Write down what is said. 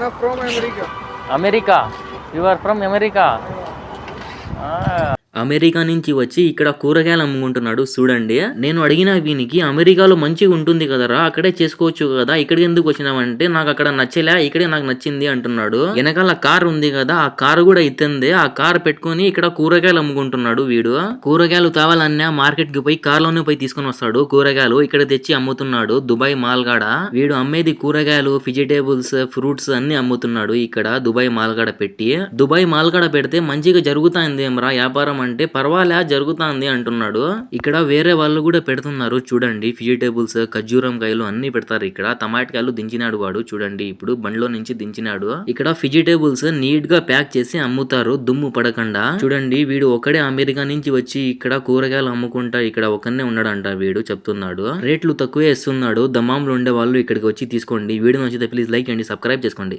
I'm from America. America. You are from America. America నుంచి వచ్చి ఇక్కడ కూరగాయలు అమ్ముకుంటున్నాడు చూడండి. నేను అడిగిన వీనికి అమెరికాలో మంచిగా ఉంటుంది కదరా, అక్కడే చేసుకోవచ్చు కదా, ఇక్కడికి ఎందుకు వచ్చినావంటే నాకు అక్కడ నచ్చలే, ఇక్కడే నాకు నచ్చింది అంటున్నాడు. వెనకాల కార్ ఉంది కదా, ఆ కారు కూడా ఇత్తందే. ఆ కార్ పెట్టుకుని ఇక్కడ కూరగాయలు అమ్ముకుంటున్నాడు వీడు. కూరగాయలు కావాలన్నా మార్కెట్ కి పోయి కార్ లోనే పోయి తీసుకొని వస్తాడు. కూరగాయలు ఇక్కడ తెచ్చి అమ్ముతున్నాడు దుబాయ్ మాల్గాడ. వీడు అమ్మేది కూరగాయలు, వెజిటేబుల్స్, ఫ్రూట్స్ అన్ని అమ్ముతున్నాడు ఇక్కడ దుబాయ్ మాల్గాడ పెట్టి. దుబాయ్ మాల్గాడ పెడితే మంచిగా జరుగుతాయింది ఏమరా వ్యాపారం అంటే, పర్వాలే జరుగుతాంది అంటున్నాడు. ఇక్కడ వేరే వాళ్ళు కూడా పెడుతున్నారు చూడండి. వెజిటేబుల్స్, ఖర్జూరం కాయలు అన్ని పెడతారు ఇక్కడ. టమాటకాయలు దించినాడు వాడు చూడండి, ఇప్పుడు బండ్లో నుంచి దించినాడు. ఇక్కడ వెజిటేబుల్స్ నీట్ గా ప్యాక్ చేసి అమ్ముతారు దుమ్ము పడకుండా. చూడండి వీడు ఒకడే అమెరికా నుంచి వచ్చి ఇక్కడ కూరగాయలు అమ్ముకుంటా ఇక్కడ ఒకనే ఉన్నాడంట వీడు చెప్తున్నాడు. రేట్లు తక్కువే ఇస్తున్నాడు. దమ్మాంలో ఉండే వాళ్ళు ఇక్కడికి వచ్చి తీసుకోండి. వీడియో నచ్చితే ప్లీజ్ లైక్ అండి, సబ్స్క్రైబ్ చేసుకోండి.